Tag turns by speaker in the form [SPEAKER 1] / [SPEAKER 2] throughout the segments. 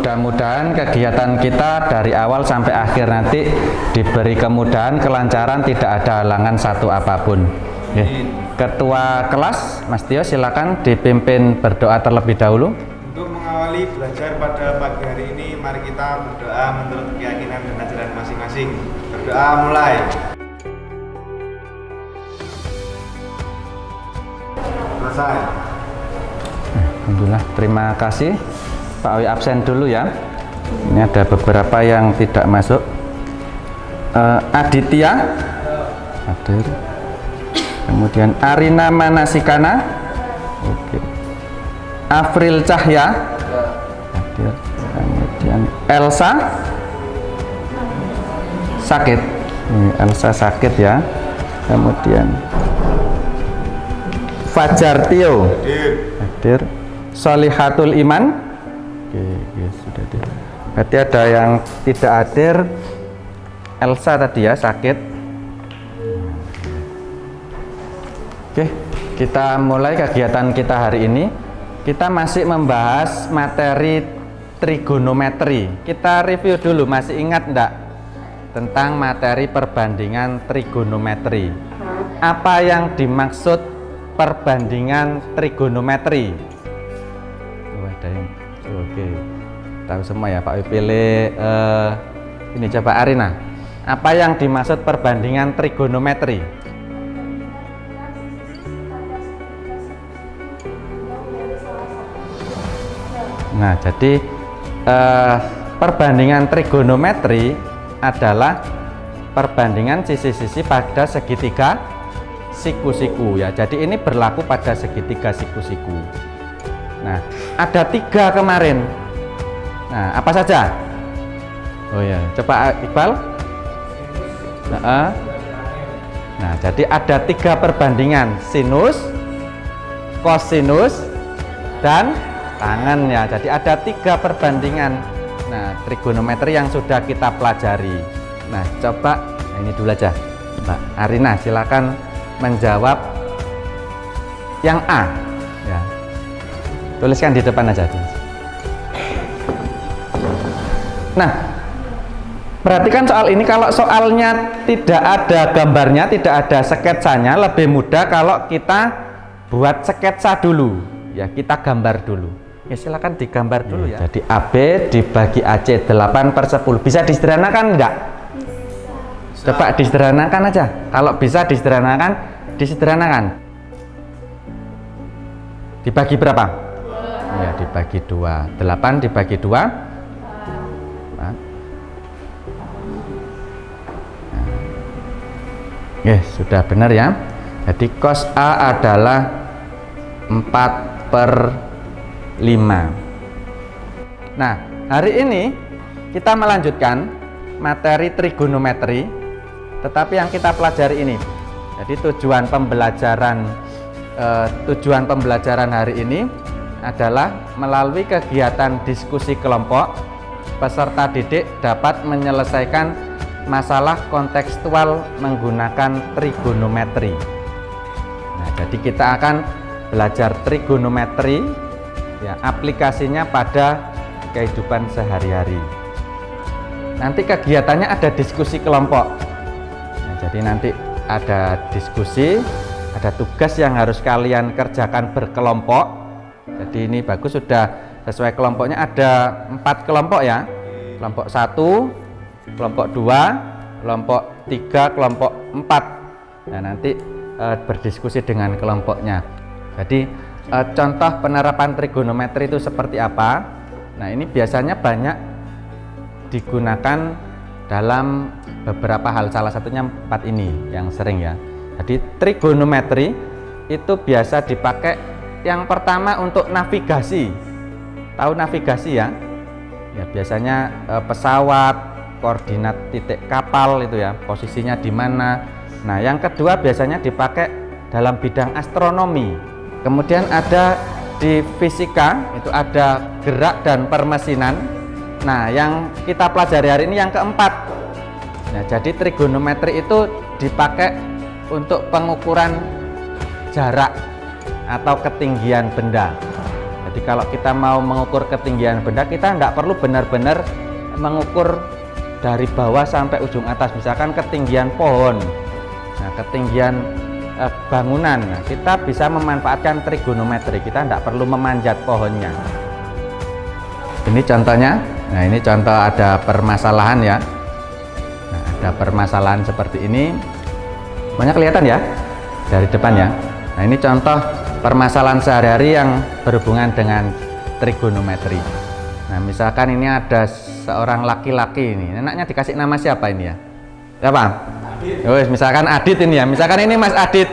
[SPEAKER 1] mudah-mudahan kegiatan kita dari awal sampai akhir nanti diberi kemudahan, kelancaran, tidak ada halangan satu apapun. Ketua kelas, Mas Tio, silakan dipimpin berdoa terlebih dahulu.
[SPEAKER 2] Untuk mengawali belajar pada pagi hari ini, mari kita berdoa menurut keyakinan dan ajaran masing-masing. Berdoa mulai. Selesai.
[SPEAKER 1] Alhamdulillah, terima kasih. Pak Awi absen dulu ya. Ini ada beberapa yang tidak masuk. Aditya hadir. Kemudian Arina Manasikana. Oke. Afril Cahya hadir. Kemudian Elsa sakit. Ini Elsa sakit ya. Kemudian Fajar Tio hadir. Solihatul Iman. Oke, sudah deh. Berarti ada yang tidak hadir. Elsa tadi ya, sakit. Oke, kita mulai kegiatan kita hari ini. Kita masih membahas materi trigonometri. Kita review dulu, masih ingat enggak tentang materi perbandingan trigonometri? Apa yang dimaksud perbandingan trigonometri? Ada yang oke, tahu semua ya Pak. Pilih ini, coba Arina, apa yang dimaksud perbandingan trigonometri? Nah, jadi perbandingan trigonometri adalah perbandingan sisi-sisi pada segitiga siku-siku ya. Jadi ini berlaku pada segitiga siku-siku. Nah, ada 3 kemarin. Nah, apa saja? Oh ya, coba Iqbal. Nah, jadi ada 3 perbandingan: sinus, kosinus, dan tangen ya. Jadi ada 3 perbandingan. Nah, trigonometri yang sudah kita pelajari. Nah, coba ini dulu aja. Mbak Arina, silakan menjawab yang A. Ya. Tuliskan di depan aja. Nah, perhatikan soal ini. Kalau soalnya tidak ada gambarnya, tidak ada sketsanya, lebih mudah kalau kita buat sketsa dulu. Ya, kita gambar dulu. Ya, silakan digambar dulu ya. Jadi AB dibagi AC 8/10. Bisa disederhanakan enggak? Bisa. Coba disederhanakan aja. Kalau bisa disederhanakan, disederhanakan. Dibagi berapa? Ya, dibagi 2. 8 dibagi 2 4. Nah. Sudah benar ya. Jadi cos A adalah 4/5. Nah, hari ini kita melanjutkan materi trigonometri, tetapi yang kita pelajari ini. Jadi tujuan pembelajaran hari ini adalah melalui kegiatan diskusi kelompok, peserta didik dapat menyelesaikan masalah kontekstual menggunakan trigonometri. Nah, jadi kita akan belajar trigonometri ya, aplikasinya pada kehidupan sehari-hari. Nanti kegiatannya ada diskusi kelompok. Nah, jadi nanti ada diskusi, ada tugas yang harus kalian kerjakan berkelompok. Jadi ini bagus, sudah sesuai kelompoknya, ada 4 kelompok ya. Kelompok 1, kelompok 2, kelompok 3, kelompok 4. Nah, nanti berdiskusi dengan kelompoknya. Jadi contoh penerapan trigonometri itu seperti apa? Nah, ini biasanya banyak digunakan dalam beberapa hal, salah satunya 4 ini yang sering ya. Jadi trigonometri itu biasa dipakai yang pertama untuk navigasi. Tahu navigasi ya? Ya, biasanya pesawat, koordinat titik kapal itu ya, posisinya di mana. Nah, yang kedua biasanya dipakai dalam bidang astronomi. Kemudian ada di fisika, itu ada gerak dan permesinan. Nah, yang kita pelajari hari ini yang keempat. Nah, jadi trigonometri itu dipakai untuk pengukuran jarak atau ketinggian benda. Jadi kalau kita mau mengukur ketinggian benda, kita nggak perlu benar-benar mengukur dari bawah sampai ujung atas. Misalkan ketinggian pohon, nah ketinggian bangunan, nah, kita bisa memanfaatkan trigonometri. Kita nggak perlu memanjat pohonnya. Ini contohnya. Nah ini contoh ada permasalahan ya. Nah, ada permasalahan seperti ini. Banyak kelihatan ya dari depan ya. Nah ini contoh permasalahan sehari-hari yang berhubungan dengan trigonometri. Nah misalkan ini ada seorang laki-laki ini, anaknya dikasih nama siapa ini ya? Siapa? Adit. Misalkan Adit ini ya. Misalkan ini Mas Adit.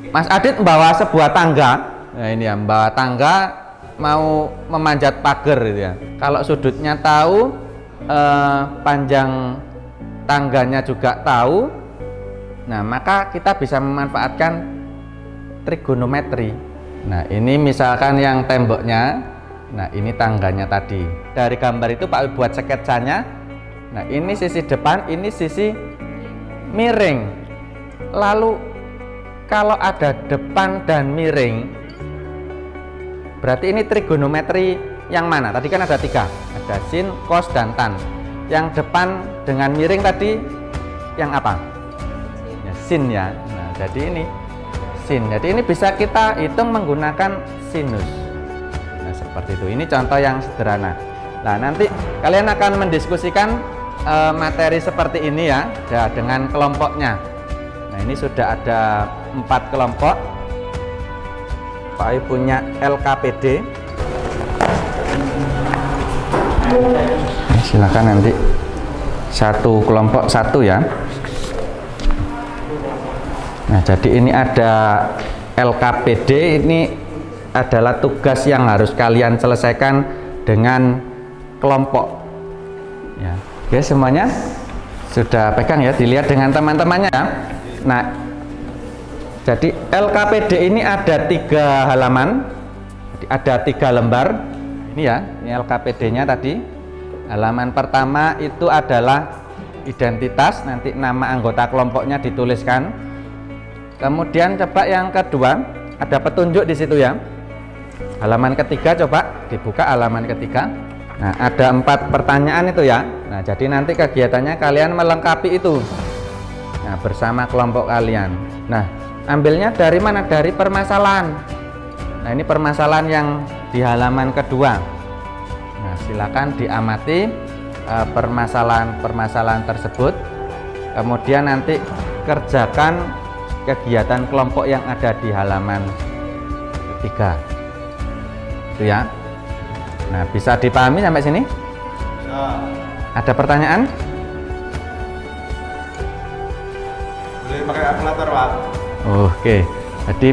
[SPEAKER 1] Mas Adit membawa sebuah tangga. Nah ini ya, membawa tangga mau memanjat pagar gitu ya. Kalau sudutnya tahu, panjang tangganya juga tahu. Nah, maka kita bisa memanfaatkan trigonometri. Nah, ini misalkan yang temboknya, nah ini tangganya tadi. Dari gambar itu Pak buat sketsanya. Nah, ini sisi depan, ini sisi miring. Lalu kalau ada depan dan miring, berarti ini trigonometri yang mana? Tadi kan ada 3, ada sin, cos, dan tan. Yang depan dengan miring tadi yang apa? Ya, sin ya. Nah, jadi ini sin. Jadi ini bisa kita hitung menggunakan sinus. Nah, seperti itu. Ini contoh yang sederhana. Nah, nanti kalian akan mendiskusikan materi seperti ini ya, dengan kelompoknya. Nah, ini sudah ada 4 kelompok. Pak Ayu punya LKPD. Silakan nanti satu kelompok satu ya. Nah, jadi ini ada LKPD, ini adalah tugas yang harus kalian selesaikan dengan kelompok. Ya, oke, semuanya sudah pegang ya, dilihat dengan teman-temannya ya. Nah, jadi LKPD ini ada 3 halaman, ada 3 lembar. Ini ya, ini LKPD-nya tadi. Halaman pertama itu adalah identitas, nanti nama anggota kelompoknya dituliskan. Kemudian coba yang kedua, ada petunjuk di situ ya. Halaman ketiga, coba dibuka halaman ketiga. Nah, ada 4 pertanyaan itu ya. Nah, jadi nanti kegiatannya kalian melengkapi itu. Nah, bersama kelompok kalian. Nah, ambilnya dari mana? Dari permasalahan. Nah, ini permasalahan yang di halaman kedua. Nah, silakan diamati permasalahan-permasalahan tersebut. Kemudian nanti kerjakan kegiatan kelompok yang ada di halaman ketiga. Itu ya. Nah, bisa dipahami sampai sini? Bisa. Ada pertanyaan?
[SPEAKER 2] Boleh pakai kalkulator, Pak.
[SPEAKER 1] Oke. Jadi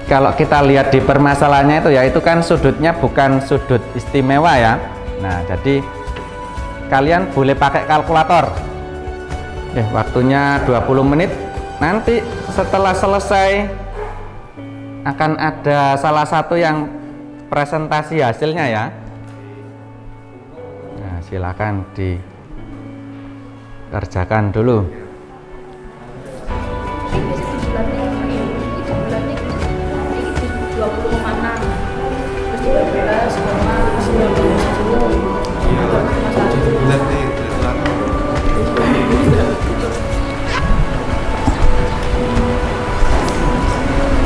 [SPEAKER 1] kalau kita lihat di permasalahannya itu ya, itu kan sudutnya bukan sudut istimewa ya. Nah, jadi kalian boleh pakai kalkulator. Waktunya 20 menit. Nanti setelah selesai akan ada salah satu yang presentasi hasilnya ya. Nah, silakan dikerjakan dulu.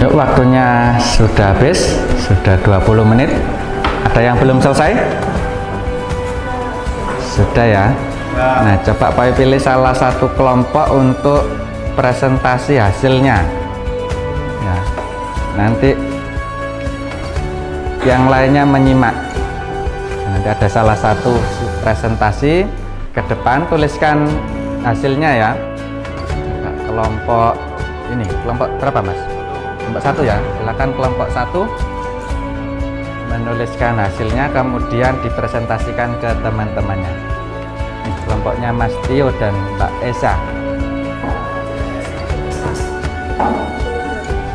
[SPEAKER 1] Yuk, waktunya sudah habis, sudah 20 menit. Ada yang belum selesai? Sudah ya. Nah, coba Pak pilih salah satu kelompok untuk presentasi hasilnya. Ya, nanti yang lainnya menyimak. Nanti ada salah satu presentasi ke depan, tuliskan hasilnya ya. Coba kelompok ini, kelompok berapa Mas? Kelompok 1 ya, silakan kelompok 1 menuliskan hasilnya, kemudian dipresentasikan ke teman-temannya. Nih, kelompoknya Mas Tio dan Mbak Esa.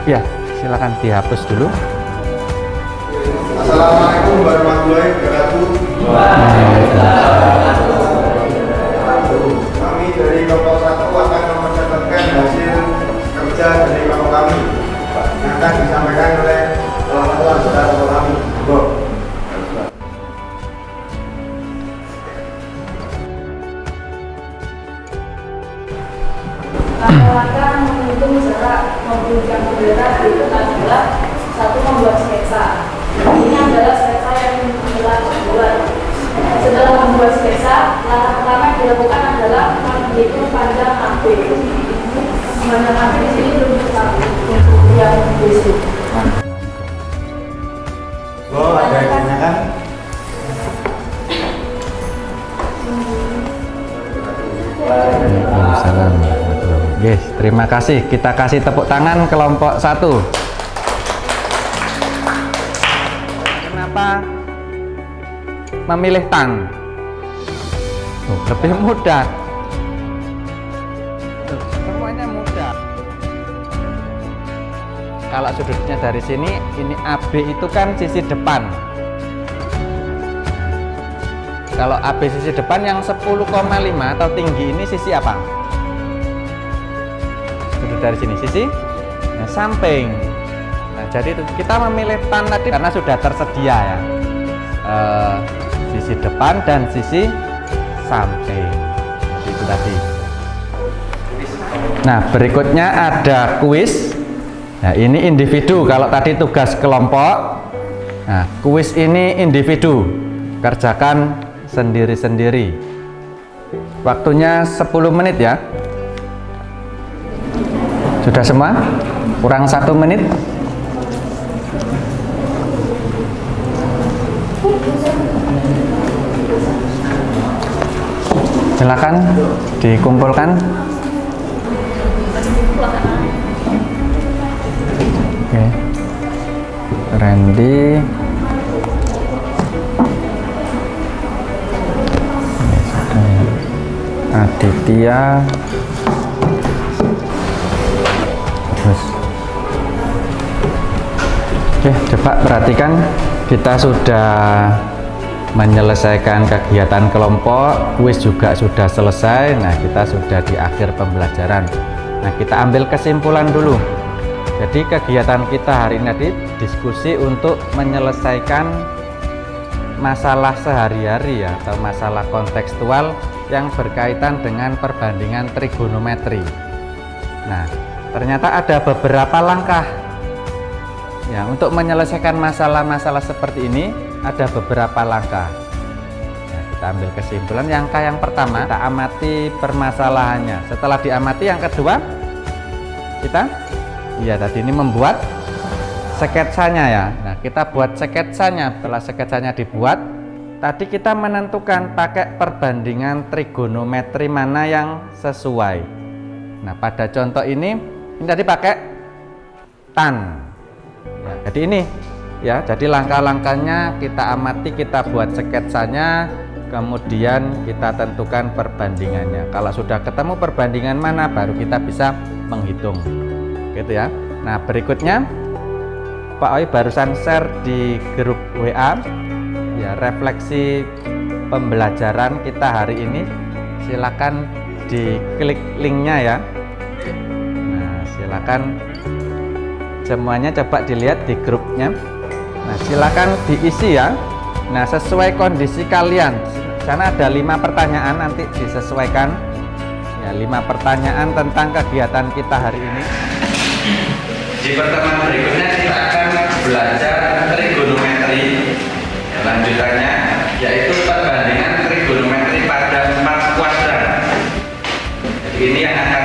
[SPEAKER 1] Ya, silakan dihapus dulu.
[SPEAKER 2] Assalamualaikum warahmatullahi wabarakatuh. Kami dari kelompok 1 akan mempercatatkan hasil kerja dari kelompok kami yang akan disampaikan oleh kelompok
[SPEAKER 3] Langkah-langkah menghitung jarak membunyikan bendera itu adalah satu, membuat sketsa. Ini adalah sketsa yang telah dibuat. Setelah membuat sketsa, langkah pertama yang dilakukan adalah menghitung panjang AB. Panjang AB di sini belum diketahui untuk yang basic.
[SPEAKER 2] Oh, ada yang tanyakan?
[SPEAKER 1] Waalaikumsalam. Yes, terima kasih. Kita kasih tepuk tangan kelompok 1. Kenapa memilih tan? Lebih mudah. Semuanya mudah. Kalau sudutnya dari sini, ini AB itu kan sisi depan. Kalau AB sisi depan yang 10,5 atau tinggi ini sisi apa? Sudut dari sini sisi samping. Nah, jadi kita memilih tan tadi karena sudah tersedia ya. Sisi depan dan sisi samping. Itu tadi. Nah, berikutnya ada kuis. Nah, ini individu. Kalau tadi tugas kelompok. Nah, kuis ini individu. Kerjakan sendiri-sendiri. Waktunya 10 menit ya. Sudah semua? Kurang 1 menit. Silakan dikumpulkan. Oke. Randy. Aditya, terus oke, coba perhatikan, kita sudah menyelesaikan kegiatan kelompok, kuis juga sudah selesai. Nah, kita sudah di akhir pembelajaran. Nah, kita ambil kesimpulan dulu. Jadi kegiatan kita hari ini tadi diskusi untuk menyelesaikan masalah sehari-hari ya, atau masalah kontekstual yang berkaitan dengan perbandingan trigonometri. Nah, ternyata ada beberapa langkah ya untuk menyelesaikan masalah-masalah seperti ini. Ada beberapa langkah. Nah, kita ambil kesimpulan. Yang pertama, kita amati permasalahannya. Setelah diamati, yang kedua kita tadi ini membuat sketsanya ya. Nah, kita buat sketsanya. Setelah sketsanya dibuat, tadi kita menentukan pakai perbandingan trigonometri mana yang sesuai. Nah, pada contoh ini tadi pakai tan. Ya, jadi ini ya, jadi langkah-langkahnya kita amati, kita buat sketsanya, kemudian kita tentukan perbandingannya. Kalau sudah ketemu perbandingan mana, baru kita bisa menghitung. Gitu ya. Nah, berikutnya Pak Oi barusan share di grup WA ya, refleksi pembelajaran kita hari ini. Silakan diklik linknya ya. Nah, silakan semuanya coba dilihat di grupnya. Nah, silakan diisi ya. Nah, sesuai kondisi kalian. Sana ada 5 pertanyaan, nanti disesuaikan ya, 5 pertanyaan tentang kegiatan kita hari ini. Di pertemuan berikutnya kita akan belajar trigonometri. Lanjutannya yaitu perbandingan trigonometri pada 4 kuadran. Jadi ini yang akan